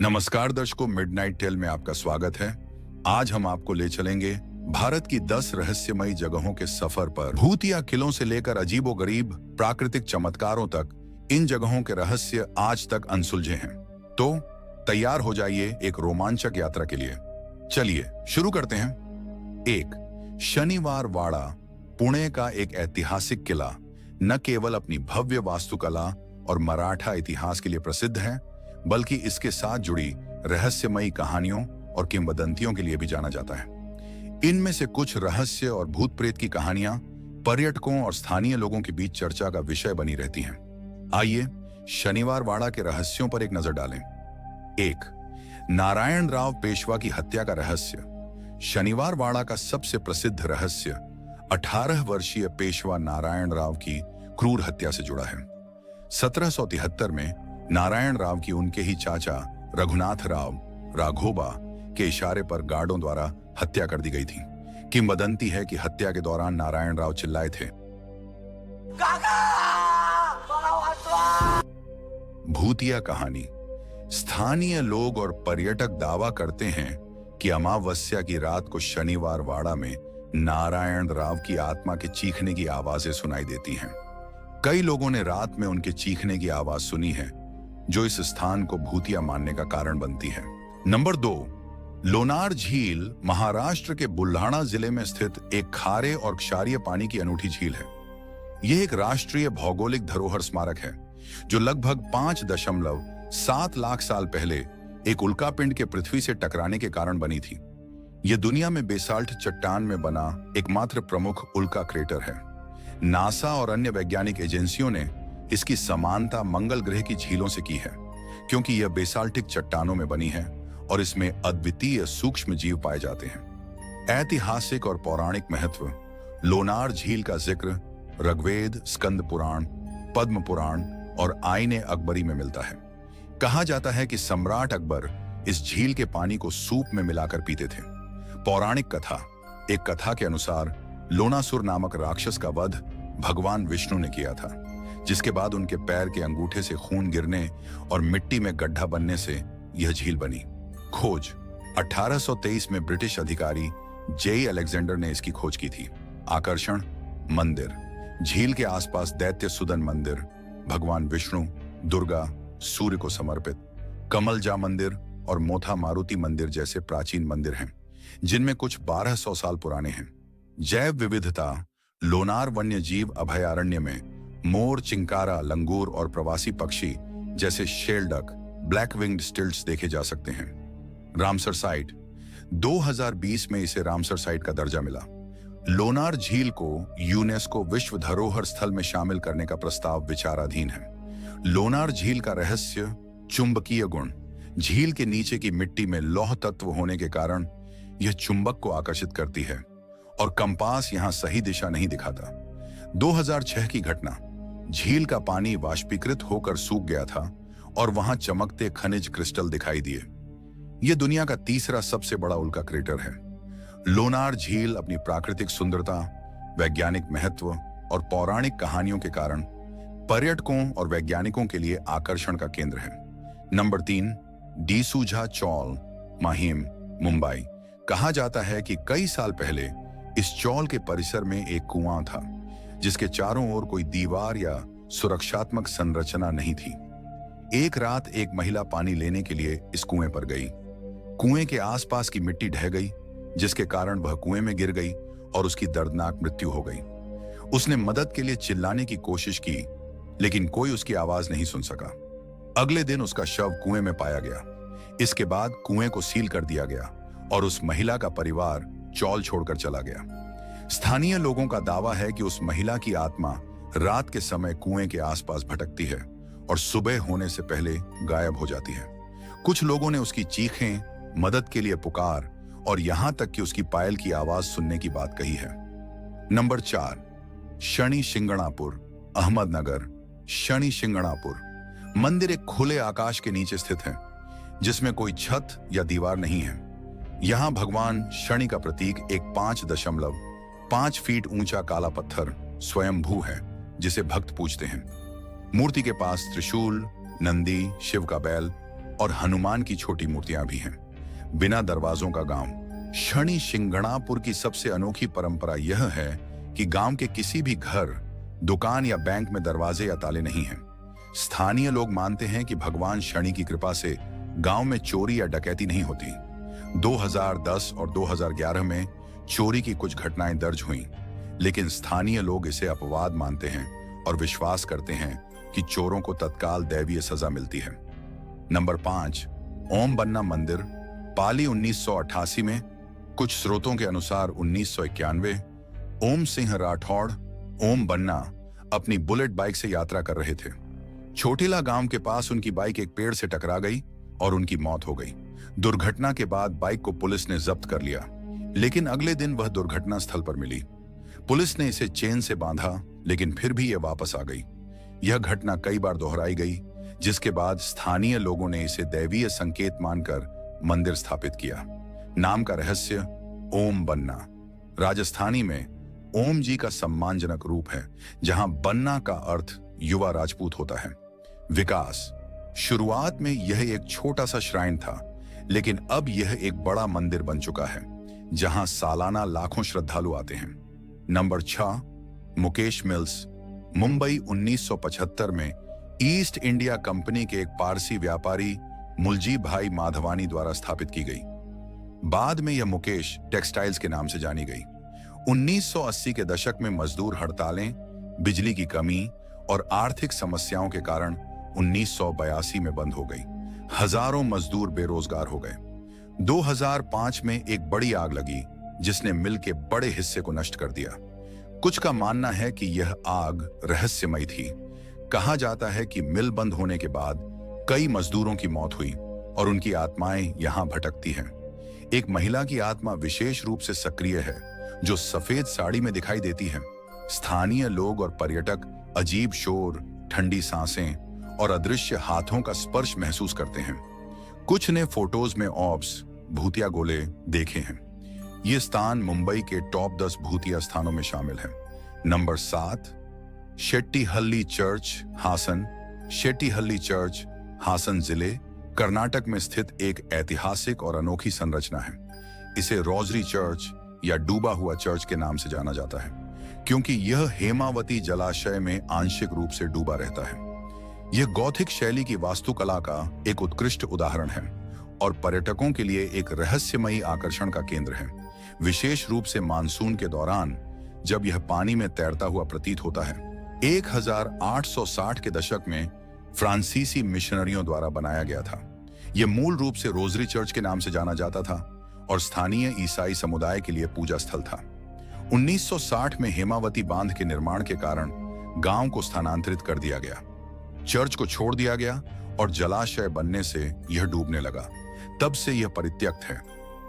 नमस्कार दर्शकों, midnight tell में आपका स्वागत है। आज हम आपको ले चलेंगे भारत की 10 रहस्यमयी जगहों के सफर पर। भूतिया किलों से लेकर अजीबोगरीब प्राकृतिक चमत्कारों तक इन जगहों के रहस्य आज तक अनसुलझे हैं। तो तैयार हो जाइए एक रोमांचक यात्रा के लिए। चलिए शुरू करते हैं। 1. शनिवार वाड़ा, पुणे का एक ऐतिहासिक किला न केवल अपनी भव्य वास्तुकला और मराठा इतिहास के लिए प्रसिद्ध है, बल्कि इसके साथ जुड़ी रहस्यमयी कहानियों और किंवदंतियों के लिए भी जाना जाता है। इनमें से कुछ रहस्य और भूत प्रेत की कहानियां पर्यटकों और स्थानीय लोगों के बीच चर्चा का विषय बनी रहती हैं। आइए शनिवार वाड़ा के रहस्यों पर एक नजर डालें। 1. नारायण राव पेशवा की हत्या का रहस्य। शनिवार वाड़ा का सबसे प्रसिद्ध रहस्य 18 वर्षीय पेशवा नारायण राव की क्रूर हत्या से जुड़ा है। 1773 में नारायण राव की उनके ही चाचा रघुनाथ राव राघोबा के इशारे पर गार्डों द्वारा हत्या कर दी गई थी। किंवदंती है कि हत्या के दौरान नारायण राव चिल्लाए थे, भूतिया कहानी। स्थानीय लोग और पर्यटक दावा करते हैं कि अमावस्या की रात को शनिवार वाड़ा में नारायण राव की आत्मा के चीखने की आवाजें सुनाई देती हैं। कई लोगों ने रात में उनके चीखने की आवाज सुनी है, जो इस स्थान को भूतिया मानने का कारण बनती है। नंबर 2. लोनार झील महाराष्ट्र के बुल्हाना जिले में स्थित एक खारे और क्षारीय पानी की अनूठी झील है। यह एक राष्ट्रीय भौगोलिक धरोहर स्मारक है, जो लगभग 5.7 लाख साल पहले एक उल्कापिंड के पृथ्वी से टकराने के कारण बनी थी। यह दुनिया में बेसाल्ट चट्टान में बना एकमात्र प्रमुख उल्का क्रेटर है। नासा और अन्य वैज्ञानिक एजेंसियों ने इसकी समानता मंगल ग्रह की झीलों से की है, क्योंकि यह बेसाल्टिक चट्टानों में बनी है और इसमें अद्वितीय सूक्ष्म जीव पाए जाते हैं। ऐतिहासिक और पौराणिक महत्व। लोनार झील का जिक्र ऋग्वेद, स्कंद पुराण, पद्म पुराण और आईने अकबरी में मिलता है। कहा जाता है कि सम्राट अकबर इस झील के पानी को सूप में मिलाकर पीते थे। पौराणिक कथा। एक कथा के अनुसार लोनासुर नामक राक्षस का वध भगवान विष्णु ने किया था, जिसके बाद उनके पैर के अंगूठे से खून गिरने और मिट्टी में गड्ढा बनने से यह झील बनी। खोज। 1823 में ब्रिटिश अधिकारी जे अलेक्जेंडर ने इसकी खोज की थी। आकर्षण। मंदिर। झील के आसपास दैत्य सुदन मंदिर, भगवान विष्णु, दुर्गा, सूर्य को समर्पित, कमलजा मंदिर और मोथा मारुति मंदिर जैसे प्राचीन मंदिर हैं, जिनमें कुछ 1200 साल पुराने हैं। जैव विविधता। लोनार वन्य जीव अभयारण्य में मोर, चिंकारा, लंगूर और प्रवासी पक्षी जैसे शेलडक, ब्लैक विंग्ड स्टिल्ट्स देखे जा सकते हैं। Ramsar site. 2020 में इसे रामसर साइट का दर्जा मिला। लोनार झील को यूनेस्को विश्व धरोहर स्थल में शामिल करने का प्रस्ताव विचाराधीन है। लोनार झील का रहस्य चुंबकीय गुण। झील के नीचे की मिट्टी में लौह तत्व होने के कारण यह चुंबक को आकर्षित करती है और कंपास यहां सही दिशा नहीं दिखाता। 2006 की घटना। झील का पानी वाष्पीकृत होकर सूख गया था और वहां चमकते खनिज क्रिस्टल दिखाई दिए। यह दुनिया का तीसरा सबसे बड़ा उल्का क्रेटर है। लोनार झील अपनी प्राकृतिक सुंदरता, वैज्ञानिक महत्व और पौराणिक कहानियों के कारण पर्यटकों और वैज्ञानिकों के लिए आकर्षण का केंद्र है। नंबर 3. डिसूझा चौल, माहिम, मुंबई। कहा जाता है कि कई साल पहले इस चौल के परिसर में एक कुआं था, जिसके चारों ओर कोई दीवार या सुरक्षात्मक संरचना नहीं थी। एक रात एक महिला पानी लेने के लिए इस कुएं पर गई। कुएं के आसपास की मिट्टी ढह गई, जिसके कारण वह कुएं में गिर गई और उसकी दर्दनाक मृत्यु हो गई। उसने मदद के लिए चिल्लाने की कोशिश की, लेकिन कोई उसकी आवाज नहीं सुन सका। अगले दिन उसका शव कुएं में पाया गया। इसके बाद कुएं को सील कर दिया गया और उस महिला का परिवार चौल छोड़कर चला गया। स्थानीय लोगों का दावा है कि उस महिला की आत्मा रात के समय कुएं के आसपास भटकती है और सुबह होने से पहले गायब हो जाती है। कुछ लोगों ने उसकी चीखें, मदद के लिए पुकार और यहां तक कि उसकी पायल की आवाज सुनने की बात कही है। नंबर 4. शनि शिंगणापुर, अहमदनगर। शनि शिंगणापुर मंदिर एक खुले आकाश के नीचे स्थित है, जिसमें कोई छत या दीवार नहीं है। यहां भगवान शनि का प्रतीक एक 5.5 फीट ऊंचा काला पत्थर स्वयंभू है, जिसे भक्त पूजते हैं। मूर्ति के पास त्रिशूल, नंदी, शिव का बैल और हनुमान की छोटी मूर्तियां भी हैं। बिना दरवाजों का गांव। शनि शिंगणापुर की सबसे अनोखी परंपरा यह है कि गांव के किसी भी घर, दुकान या बैंक में दरवाजे या ताले नहीं हैं। स्थानीय लोग मानते हैं कि भगवान शनि की कृपा से गांव में चोरी या डकैती नहीं होती। 2010 और 2011 में चोरी की कुछ घटनाएं दर्ज हुईं, लेकिन स्थानीय लोग इसे अपवाद मानते हैं और विश्वास करते हैं कि चोरों को तत्काल दैवीय सजा मिलती है। नंबर 5, ओम बन्ना मंदिर, पाली 1988 में। कुछ स्रोतों के अनुसार 1991 ओम सिंह राठौड़ ओम बन्ना अपनी बुलेट बाइक से यात्रा कर रहे थे। छोटीला गांव के पास उनकी बाइक एक पेड़ से टकरा गई और उनकी मौत हो गई। दुर्घटना के बाद बाइक को पुलिस ने जब्त कर लिया, लेकिन अगले दिन वह दुर्घटना स्थल पर मिली। पुलिस ने इसे चेन से बांधा, लेकिन फिर भी यह वापस आ गई। यह घटना कई बार दोहराई गई, जिसके बाद स्थानीय लोगों ने इसे दैवीय संकेत मानकर मंदिर स्थापित किया। नाम का रहस्य, ओम बन्ना। राजस्थानी में ओम जी का सम्मानजनक रूप है, जहां बन्ना का अर्थ युवा राजपूत होता है। विकास। शुरुआत में यह एक छोटा सा श्राइन था, लेकिन अब यह एक बड़ा मंदिर बन चुका है, जहां सालाना लाखों श्रद्धालु आते हैं। नंबर 6, मुकेश मिल्स, मुंबई 1975 में ईस्ट इंडिया कंपनी के एक पारसी व्यापारी मुलजी भाई माधवानी द्वारा स्थापित की गई। बाद में यह मुकेश टेक्सटाइल्स के नाम से जानी गई। 1980 के दशक में मजदूर हड़तालें, बिजली की कमी और आर्थिक समस्याओं के कारण 1982 में बंद हो गई। हजारों मजदूर बेरोजगार हो गए। 2005 में एक बड़ी आग लगी, जिसने मिल के बड़े हिस्से को नष्ट कर दिया। कुछ का मानना है कि यह आग रहस्यमयी थी। कहा जाता है कि मिल बंद होने के बाद कई मजदूरों की मौत हुई और उनकी आत्माएं यहां भटकती हैं। एक महिला की आत्मा विशेष रूप से सक्रिय है, जो सफेद साड़ी में दिखाई देती है। स्थानीय लोग और पर्यटक अजीब शोर, ठंडी सांसें और अदृश्य हाथों का स्पर्श महसूस करते हैं। कुछ ने फोटोज में ऑब्स, भूतिया गोले देखे हैं। ये स्थान मुंबई के टॉप 10 भूतिया स्थानों में शामिल है। Number 7, Shettihalli church, Hassan. Shettihalli church Hassan जिले, कर्नाटक में स्थित एक ऐतिहासिक और अनोखी संरचना है। इसे रोजरी चर्च या डूबा हुआ चर्च के नाम से जाना जाता है, क्योंकि यह हेमावती जलाशय में आंशिक रूप से डूबा रहता है। यह गौथिक शैली की वास्तुकला का एक उत्कृष्ट उदाहरण है और पर्यटकों के लिए एक रहस्यमयी आकर्षण का केंद्र है, विशेष रूप से मानसून के दौरान, जब यह पानी में तैरता हुआ प्रतीत होता है। 1860 के दशक में फ्रांसीसी मिशनरियों द्वारा बनाया गया था। यह मूल रूप से रोजरी चर्च के नाम से जाना जाता था और स्थानीय ईसाई समुदाय के लिए पूजा स्थल था। 1960 में हेमावती बांध के निर्माण के कारण गांव को स्थानांतरित कर दिया गया। चर्च को छोड़ दिया गया और जलाशय बनने से यह डूबने लगा। तब से यह परित्यक्त है।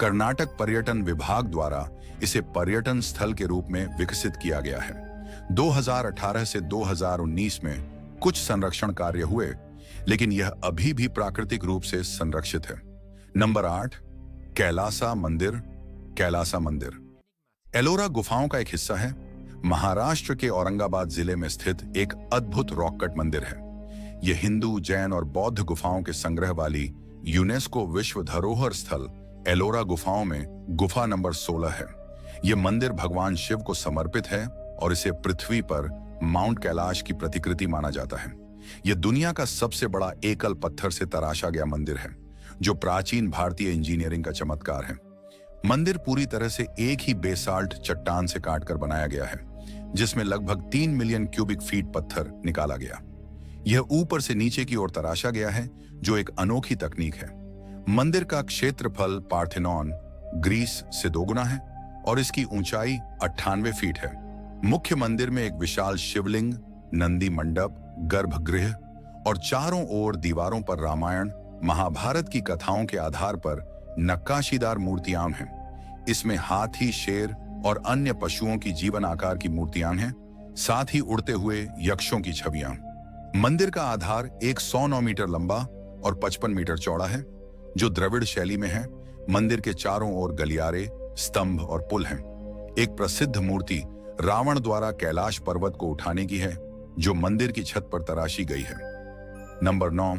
कर्नाटक पर्यटन विभाग द्वारा इसे पर्यटन स्थल के रूप में विकसित किया गया है। 2018 से 2019 में कुछ संरक्षण कार्य हुए, लेकिन यह अभी भी प्राकृतिक रूप से संरक्षित है। नंबर 8, कैलासा मंदिर। कैलासा मंदिर एलोरा गुफाओं का एक हिस्सा है। महाराष्ट्र के औरंगाबाद जिले में स्थित एक अद्भुत रॉक कट मंदिर है। यह हिंदू, जैन और बौद्ध गुफाओं के संग्रह वाली यूनेस्को विश्व धरोहर स्थल एलोरा गुफाओं में गुफा नंबर 16 है। यह मंदिर भगवान शिव को समर्पित है और इसे पृथ्वी पर माउंट कैलाश की प्रतिकृति माना जाता है। यह दुनिया का सबसे बड़ा एकल पत्थर से तराशा गया मंदिर है, जो प्राचीन भारतीय इंजीनियरिंग का चमत्कार है। मंदिर पूरी तरह से एक ही बेसाल्ट चट्टान से काटकर बनाया गया है, जिसमें लगभग 3 मिलियन क्यूबिक फीट पत्थर निकाला गया। यह ऊपर से नीचे की ओर तराशा गया है, जो एक अनोखी तकनीक है। मंदिर का क्षेत्रफल पार्थेनॉन, ग्रीस से 2 गुना है और इसकी ऊंचाई 98 फीट है। मुख्य मंदिर में एक विशाल शिवलिंग, नंदी मंडप, गर्भगृह और चारों ओर दीवारों पर रामायण, महाभारत की कथाओं के आधार पर नक्काशीदार मूर्तियां हैं। इसमें हाथी, शेर और अन्य पशुओं की जीवन आकार की मूर्तियां हैं, साथ ही उड़ते हुए यक्षों की छवियां। मंदिर का आधार एक 109 मीटर लंबा और 55 मीटर चौड़ा है, जो द्रविड़ शैली में है। मंदिर के चारों ओर गलियारे, स्तंभ और पुल हैं। एक प्रसिद्ध मूर्ति रावण द्वारा कैलाश पर्वत को उठाने की है, जो मंदिर की छत पर तराशी गई है। नंबर 9,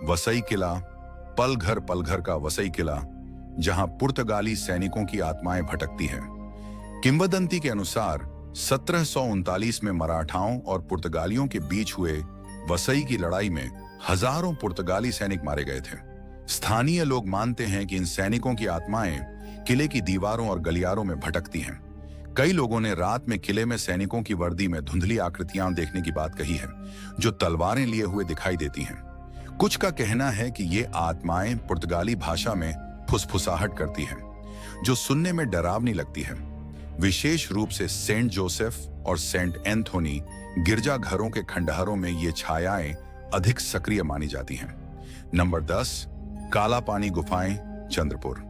वसई किला। पल घर का वसई किला, जहां पुर्तगाली सैनिकों की आत्माएं भटकती हैं। किंवदंती के अनुसार 1739 में मराठाओं और पुर्तगालियों के बीच हुए वसई की लड़ाई में हजारों पुर्तगाली सैनिक मारे गए थे। स्थानीय लोग मानते हैं कि इन सैनिकों की आत्माएं किले की दीवारों और गलियारों में भटकती हैं। कई लोगों ने रात में किले में सैनिकों की वर्दी में धुंधली आकृतियां देखने की बात कही है, जो तलवारें लिए हुए दिखाई देती हैं। कुछ का कहना है कि ये आत्माएं पुर्तगाली भाषा में फुसफुसाहट करती हैं, जो सुनने में डरावनी लगती है। विशेष रूप से सेंट जोसेफ और सेंट एंथोनी गिरजाघरों के खंडहरों में ये छायाएं अधिक सक्रिय मानी जाती हैं। नंबर 10, काला पानी गुफाएं, चंद्रपुर।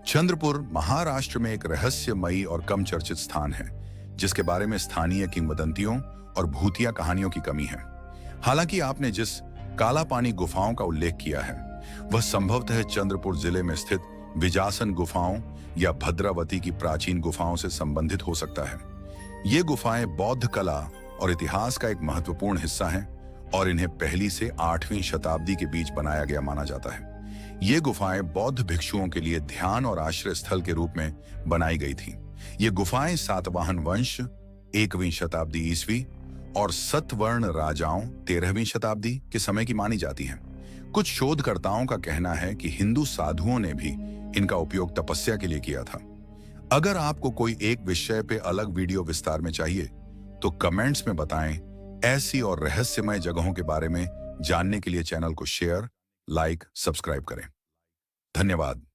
चंद्रपुर महाराष्ट्र में एक रहस्यमयी और कम चर्चित स्थान है, जिसके बारे में स्थानीय किंवदंतियों और भूतिया कहानियों की कमी है। हालांकि आपने जिस काला पानी गुफाओं का उल्लेख किया है, वह संभवतः चंद्रपुर जिले में स्थित विजासन गुफाओं या भद्रावती की प्राचीन गुफाओं से संबंधित हो सकता है। ये गुफाएं बौद्ध कला और इतिहास का एक महत्वपूर्ण हिस्सा हैं और इन्हें पहली से 8वीं शताब्दी के बीच बनाया गया माना जाता है। ये गुफाएं बौद्ध भिक्षुओं के लिए ध्यान और आश्रय स्थल के रूप में बनाई गई थीं। ये गुफाएं सातवाहन वंश 1वीं शताब्दी ईस्वी और सतवर्ण राजाओं 13वीं शताब्दी के समय की मानी जाती हैं। कुछ शोधकर्ताओं का कहना है कि हिंदू साधुओं ने भी इनका उपयोग तपस्या के लिए किया था। अगर आपको कोई एक विषय पे अलग वीडियो विस्तार में चाहिए तो कमेंट्स में बताएं। ऐसी और रहस्यमय जगहों के बारे में जानने के लिए चैनल को शेयर, लाइक, सब्सक्राइब करें। धन्यवाद।